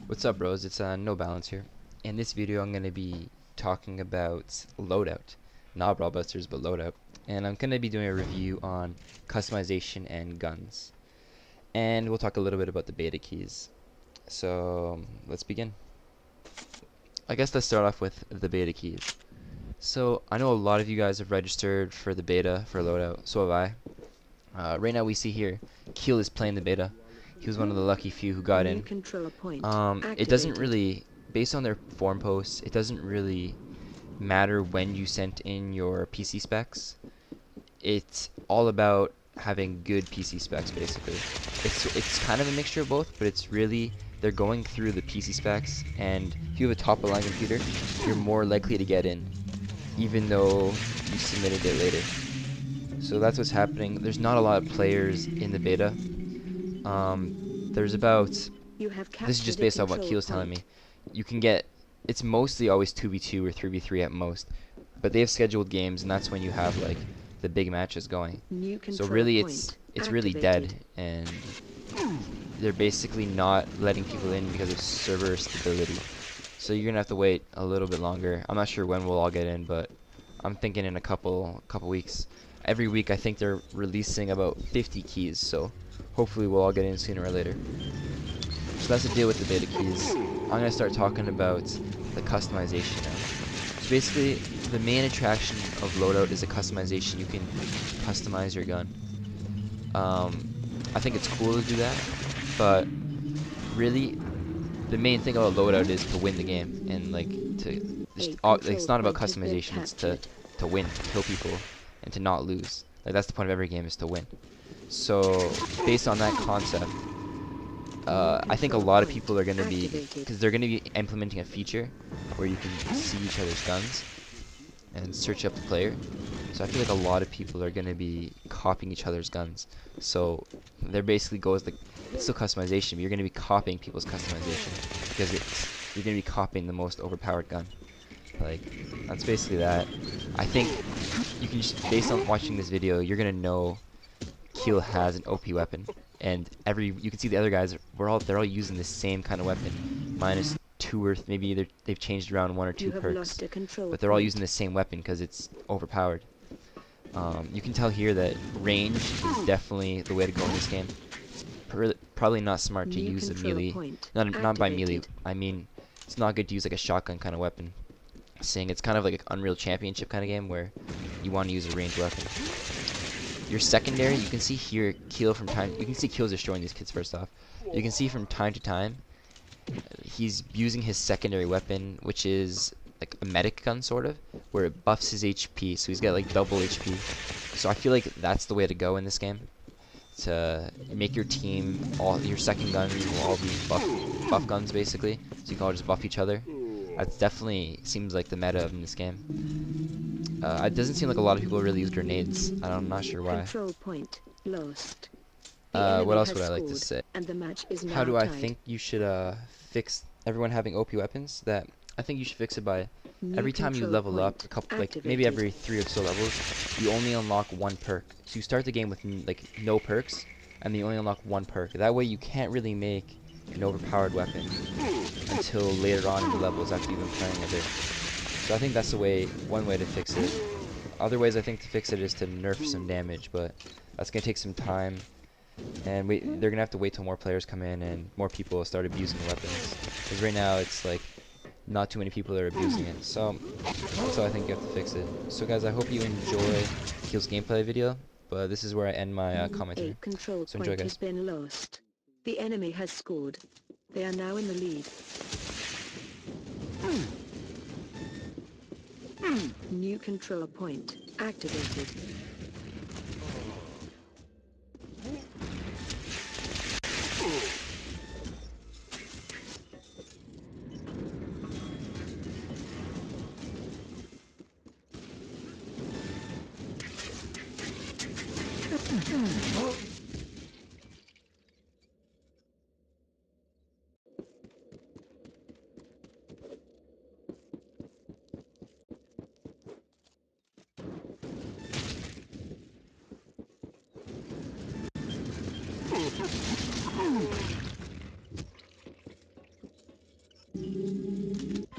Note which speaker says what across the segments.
Speaker 1: What's up, bros? It's No Balance here. In this video, I'm going to be talking about Loadout. Not Brawl Busters, but Loadout. And I'm going to be doing a review on customization and guns. And we'll talk a little bit about the beta keys. So, let's begin. I guess let's start off with the beta keys. So, I know a lot of you guys have registered for the beta for Loadout. So have I. Right now we see here, Ikeel is playing the beta. He was one of the lucky few who got in. It doesn't really, based on their forum posts, it doesn't really matter when you sent in your PC specs. It's all about having good PC specs, basically. It's kind of a mixture of both, but it's really, they're going through the PC specs, and if you have a top-of-the-line computer, you're more likely to get in, even though you submitted it later. So that's what's happening. There's not a lot of players in the beta. There's about, this is just based on what Keel's telling me, you can get, it's mostly always 2v2 or 3v3 at most, but they have scheduled games, and that's when you have like the big matches going. So really it's really dead, and they're basically not letting people in because of server stability. So you're gonna have to wait a little bit longer. I'm not sure when we'll all get in, but I'm thinking in a couple weeks. Every week I think they're releasing about 50 keys, so hopefully we'll all get in sooner or later. So that's the deal with the beta keys. I'm going to start talking about the customization now. So basically, the main attraction of Loadout is the customization. You can customize your gun. I think it's cool to do that, but really, the main thing about Loadout is to win the game, and like it's not about customization. It's to win, to kill people, and to not lose. Like that's the point of every game, is to win. So based on that concept, I think a lot of people are going to be, because they're going to be implementing a feature where you can see each other's guns and search up the player. So I feel like a lot of people are going to be copying each other's guns. So their basically goal is like, it's still customization, but you're going to be copying people's customization, because you're going to be copying the most overpowered gun. Like, that's basically that. I think you can just, based on watching this video, you're going to know Ikeel has an OP weapon, and you can see the other guys, they're all using the same kind of weapon, minus two or maybe they've changed around one or two perks, but they're all using the same weapon because it's overpowered. You can tell here that range is definitely the way to go in this game. Probably not smart to use a melee, not by melee, I mean it's not good to use like a shotgun kind of weapon, seeing it's kind of like an Unreal Championship kind of game where you want to use a ranged weapon. Your secondary, you can see here, you can see Keel's destroying these kids first off. You can see from time to time, he's using his secondary weapon, which is like a medic gun sort of, where it buffs his HP, so he's got like double HP. So I feel like that's the way to go in this game, to make your team, your second guns will all be buff guns basically, so you can all just buff each other. That definitely seems like the meta in this game. It doesn't seem like a lot of people really use grenades. I'm not sure why. What else would I like to say? How do I think you should fix everyone having OP weapons? That I think you should fix it by every time you level up, like maybe every 3 or so levels, you only unlock one perk. So you start the game with like no perks, and you only unlock one perk. That way you can't really make an overpowered weapon until later on in the levels after you've been playing a bit. So I think that's one way to fix it. Other ways I think to fix it is to nerf some damage, but that's gonna take some time, and they're gonna have to wait till more players come in and more people start abusing the weapons. Because right now it's like not too many people are abusing it. So that's how I think you have to fix it. So guys, I hope you enjoy Keel's gameplay video, but this is where I end my commentary. So enjoy, guys.
Speaker 2: The enemy has scored. They are now in the lead. New control point activated.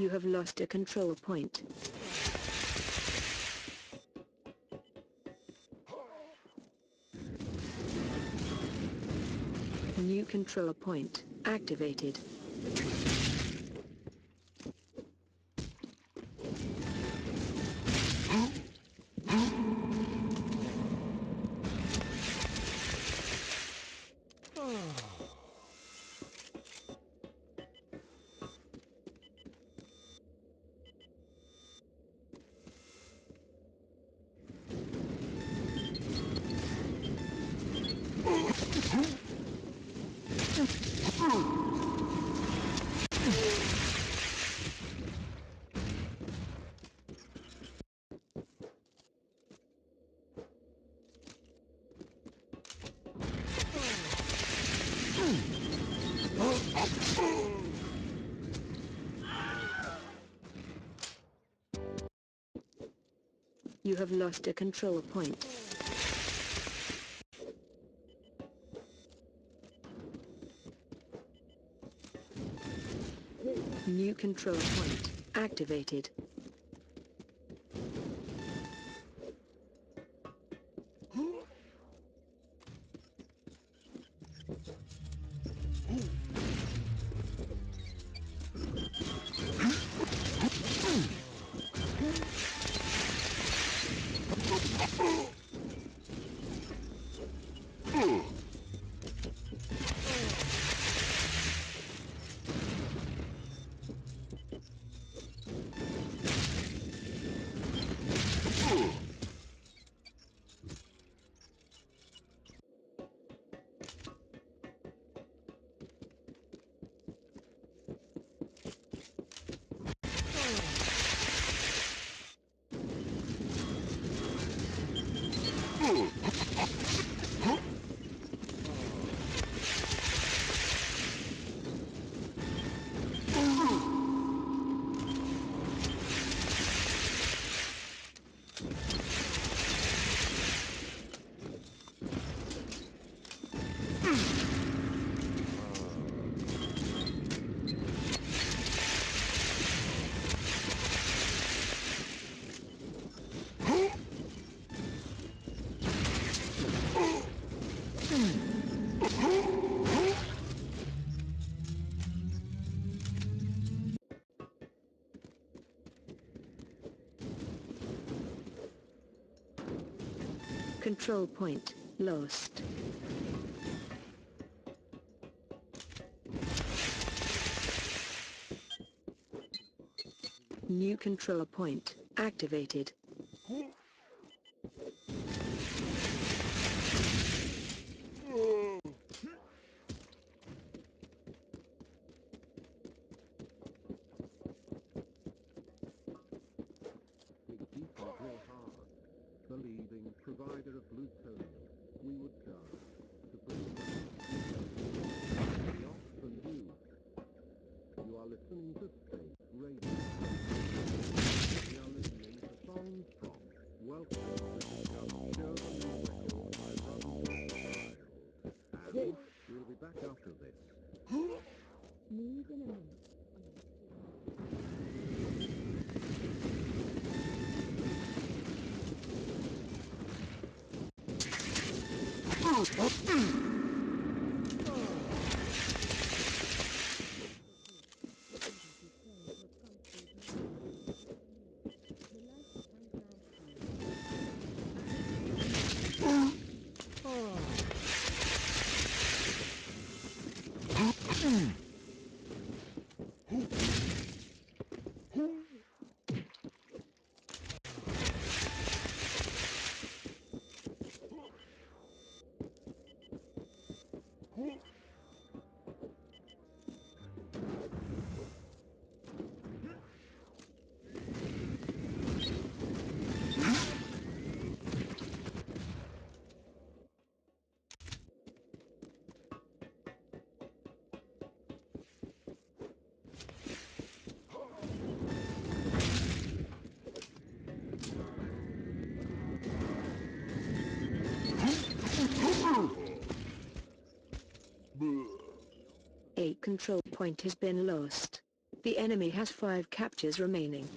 Speaker 2: You have lost a control point. New control point activated. You have lost a control point. New control point activated. Control point lost. New control point activated.
Speaker 3: The leading provider of plutonium, we would go to bring the off and you. You are listening to Space Radio. We are listening to songs from Welcome to the Show and we'll be back after this.
Speaker 4: News in a minute. A control point has been lost.
Speaker 2: The enemy has 5 captures remaining.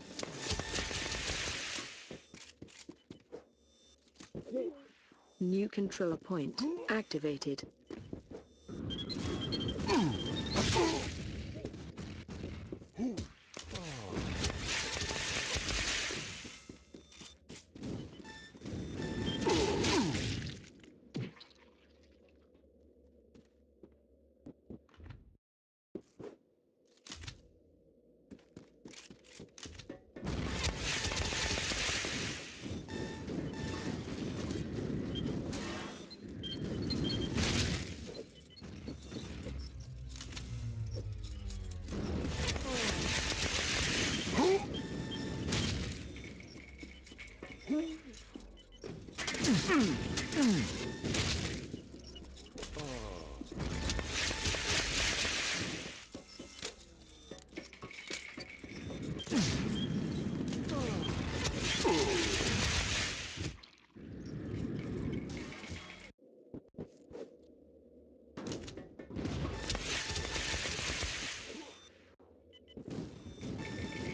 Speaker 2: New control point activated.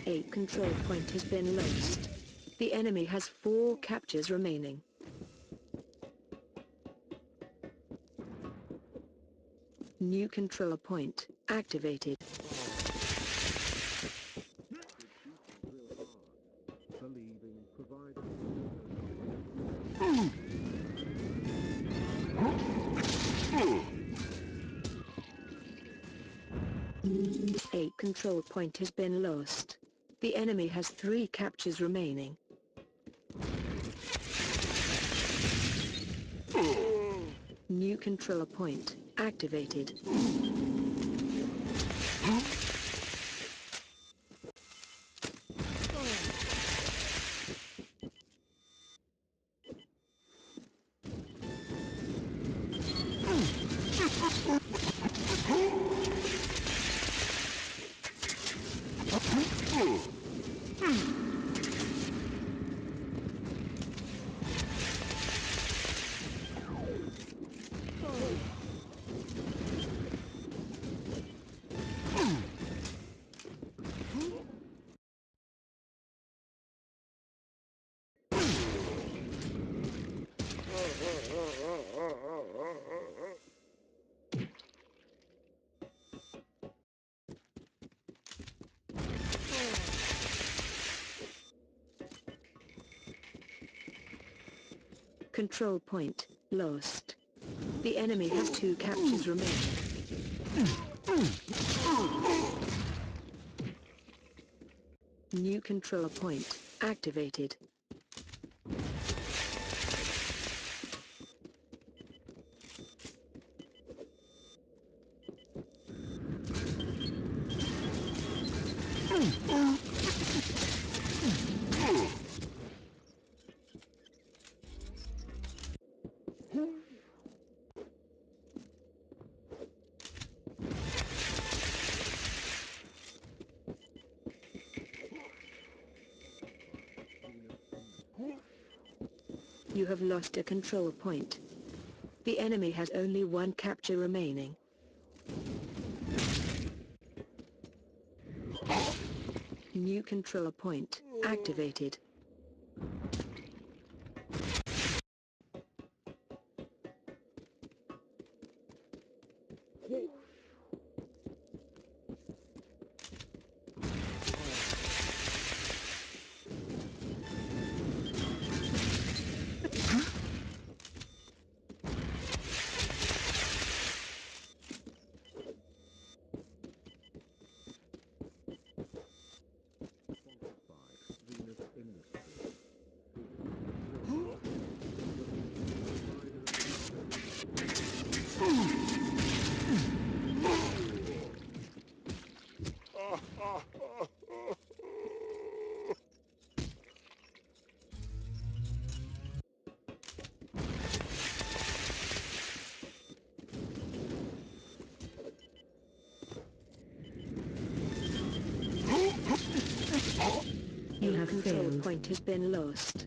Speaker 2: A control point has been lost. The enemy has 4 captures remaining. New controller point activated.
Speaker 3: Believing provider.
Speaker 2: A control point has been lost. The enemy has 3 captures remaining. New controller point activated. Control point lost. The enemy has 2 captures remaining. New controller point activated. You have lost a control point. The enemy has only 1 capture remaining. New controller point activated. You have failed. Control point has been lost.